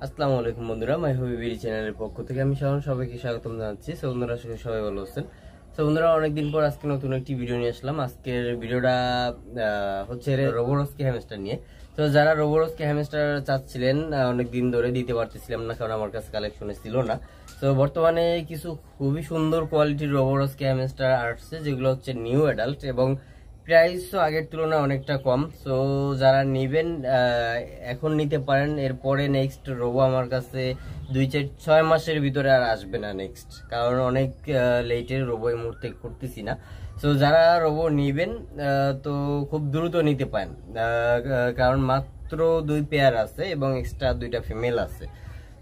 আসসালামু আলাইকুম বন্ধুরা, মাই হবিবিডি চ্যানেলের পক্ষ থেকে আমি শাওন সবাইকে স্বাগতম জানাচ্ছি। সো বন্ধুরা, আশা করি সবাই ভালো আছেন। সো বন্ধুরা, অনেকদিন পর আজকে নতুন একটি ভিডিও নিয়ে আসলাম। আজকের ভিডিওটা হচ্ছে রোবোরস্কি হ্যামস্টার নিয়ে। তো যারা রোবোরস্কি হ্যামস্টার চাচ্ছিলেন, অনেকদিন ধরে দিতে পারতেছিলাম না, কারণ আমার কাছে কালেকশনে ছিল না। তো বর্তমানে কিছু খুবই সুন্দর কোয়ালিটির রোবোরস্কি হ্যামস্টার আসছে, যেগুলো হচ্ছে নিউ অ্যাডাল্ট এবং প্রাইসও আগের তুলনায় অনেকটা কম। সো যারা নেবেন এখন নিতে পারেন। এরপরে নেক্সট রোবো আমার কাছে 2-6 মাসের ভিতরে আর আসবে না নেক্সট, কারণ অনেক লেটের রোবো এই মুহূর্তে করতেছি না। সো যারা রোবো নেবেন তো খুব দ্রুত নিতে পারেন, কারণ মাত্র 2 পেয়ার আছে এবং এক্সট্রা 2টা ফিমেল আছে।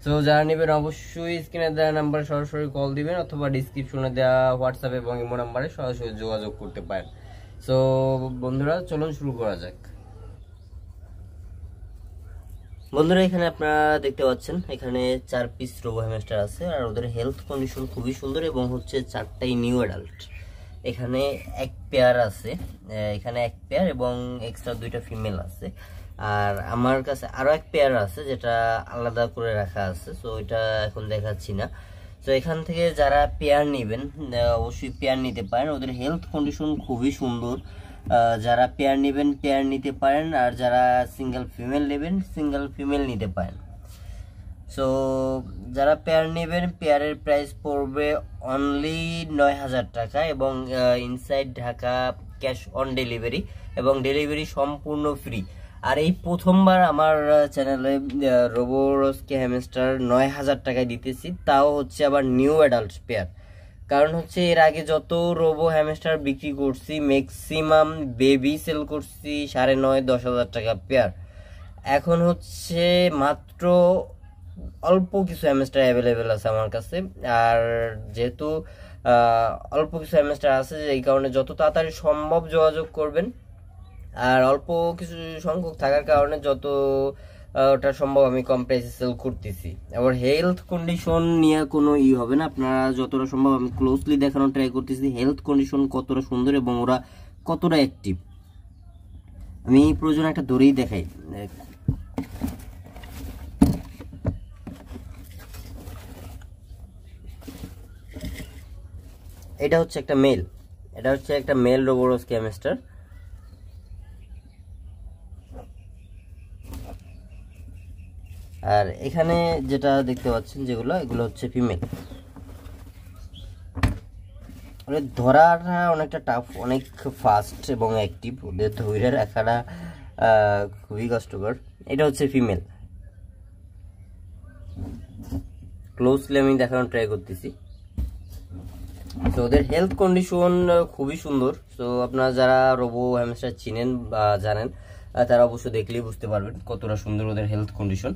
সো যারা নেবেন অবশ্যই স্ক্রিনে দেওয়া নাম্বারে সরাসরি কল দিবেন, অথবা ডিসক্রিপশনে দেওয়া হোয়াটসঅ্যাপ এবং ইমো নাম্বারে সরাসরি যোগাযোগ করতে পারেন। সো বন্ধুরা, চলুন শুরু করা যাক। বন্ধুরা, এখানে আপনারা দেখতে পাচ্ছেন এখানে 4 পিস রোবো হ্যামস্টার আছে, আর ওদের হেলথ কন্ডিশন খুবই সুন্দর এবং হচ্ছে 4টাই নিউ অ্যাডাল্ট। এখানে এক পেয়ার আছে, এখানে এক পেয়ার এবং এক্সট্রা 2টা ফিমেল আছে। আর আমার কাছে আরো এক পেয়ার আছে, যেটা আলাদা করে রাখা আছে, সো এটা এখন দেখাচ্ছি না। তো এখান থেকে যারা পেয়ার নেবেন অবশ্যই পেয়ার নিতে পারেন, ওদের হেলথ কন্ডিশন খুবই সুন্দর। যারা পেয়ার নেবেন পেয়ার নিতে পারেন, আর যারা সিঙ্গেল ফিমেল নেবেন সিঙ্গেল ফিমেল নিতে পারেন। সো যারা পেয়ার নেবেন পেয়ারের প্রাইস পড়বে অনলি 9,000 টাকা এবং inside Dhaka cash on delivery, এবং ডেলিভারি সম্পূর্ণ ফ্রি। আর এই প্রথমবার আমার চ্যানেলে রোবোরস্কি হ্যামস্টার 9,000 টাকায় দিতেছি, তাও হচ্ছে আবার নিউ অ্যাডাল্ট পেয়ার। কারণ হচ্ছে এর আগে যত রোবো হ্যামস্টার বিক্রি করছি ম্যাক্সিমাম বেবি সেল করছি 9,500-10,000 টাকা পেয়ার। এখন হচ্ছে মাত্র অল্প কিছু হ্যামস্টার অ্যাভেলেবেল আছে আমার কাছে। আর যেহেতু অল্প কিছু হ্যামস্টার আছে, এই কারণে যত তাড়াতাড়ি সম্ভব যোগাযোগ করবেন। আর অল্প কিছু সংখ্যক থাকার কারণে যত ওটা সম্ভব আমি কম প্রাইসে সেল করতেছি। আবার হেলথ কন্ডিশন নিয়ে কোনো হবে না, আপনারা যতটা সম্ভব আমি ক্লোজলি দেখানোর ট্রাই করতেছি হেলথ কন্ডিশন কতটা সুন্দর এবং ওরা কতটা অ্যাক্টিভ। আমি প্রয়োজন একটা দড়িই দেখাই। এটা হচ্ছে একটা মেল রোবোরস্কি হ্যামস্টার। আর এখানে যেটা দেখতে পাচ্ছেন এগুলো হচ্ছে ফিমেল। ধরাটা অনেকটা টাফ, অনেক ফাস্ট এবং অ্যাক্টিভ, ওদের ধরে রাখাটা খুবই কষ্টকর। এটা হচ্ছে ফিমেল, ক্লোজলি আমি দেখানোর ট্রাই করতেছি। তো ওদের হেলথ কন্ডিশন খুবই সুন্দর। তো আপনারা যারা রোবো হ্যামস্টার চিনেন বা জানেন তারা অবশ্যই দেখলেই বুঝতে পারবেন কতটা সুন্দর ওদের হেলথ কন্ডিশন।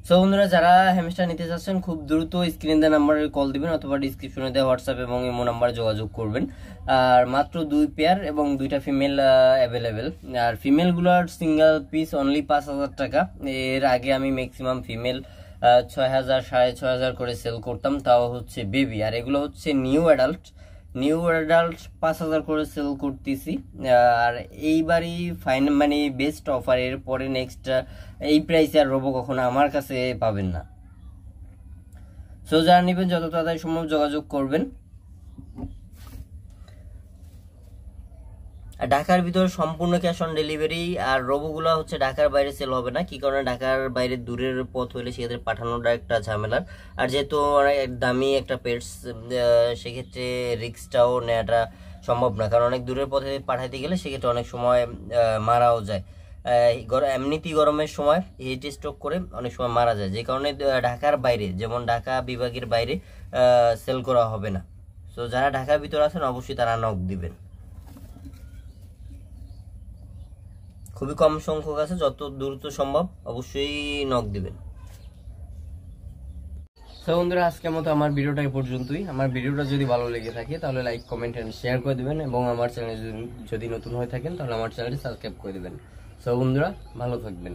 সো বন্ধুরা, যারা হ্যামস্টার নিতে চাচ্ছেন খুব দ্রুত স্ক্রিন দেওয়া নাম্বারে কল দিবেন, অথবা ডিসক্রিপশনে দেওয়া হোয়াটসঅ্যাপ এবং ইমো নাম্বারে যোগাযোগ করবেন। আর মাত্র 2 পেয়ার এবং 2টা ফিমেল অ্যাভেলেবেল। আর ফিমেলগুলোর সিঙ্গেল পিস অনলি 5,000 টাকা। এর আগে আমি ম্যাক্সিমাম ফিমেল 6,000 6,500 করে সেল করতাম, তাও হচ্ছে বেবি। আর এগুলো হচ্ছে নিউ অ্যাডাল্ট 5,000 করে সেল করতেছি। আর এইবারই ফাইনাল মানে বেস্ট অফার, এর পরে নেক্সট এই প্রাইসে আর রোবো কখনো আমার কাছে পাবেন না। সো যারা নেবেন যত তাড়াতাড়ি সম্ভব যোগাযোগ করবেন। ঢাকার ভিতরে সম্পূর্ণ ক্যাশ অন ডেলিভারি। আর রোবোগুলো হচ্ছে ঢাকার বাইরে সেল হবে না, কি কারণে ঢাকার বাইরে দূরের পথ হলে সেক্ষেত্রে পাঠানোটা একটা ঝামেলার। আর যেহেতু অনেক দামি একটা পেটস, সেক্ষেত্রে রিস্কটাও নেওয়াটা সম্ভব না, কারণ অনেক দূরের পথে পাঠাইতে গেলে সেক্ষেত্রে অনেক সময় মারাও যায়। এমনিতেই গরমের সময় হিট স্ট্রোক করে অনেক সময় মারা যায়, যে কারণে ঢাকার বাইরে, যেমন ঢাকা বিভাগের বাইরে সেল করা হবে না। তো যারা ঢাকার ভিতরে আছেন অবশ্যই তারা নক দিবেন। খুবই কম সংখ্যক আছে, যত দ্রুত সম্ভব অবশ্যই নক দিবেন। তো বন্ধুরা, আজকের মতো আমার ভিডিওটা এই পর্যন্তই। আমার ভিডিওটা যদি ভালো লেগে থাকে তাহলে লাইক, কমেন্ট এন্ড শেয়ার করে দিবেন, এবং আমার চ্যানেলে যদি নতুন হয়ে থাকেন তাহলে আমার চ্যানেলটি সাবস্ক্রাইব করে দিবেন। তো বন্ধুরা, ভালো থাকবেন।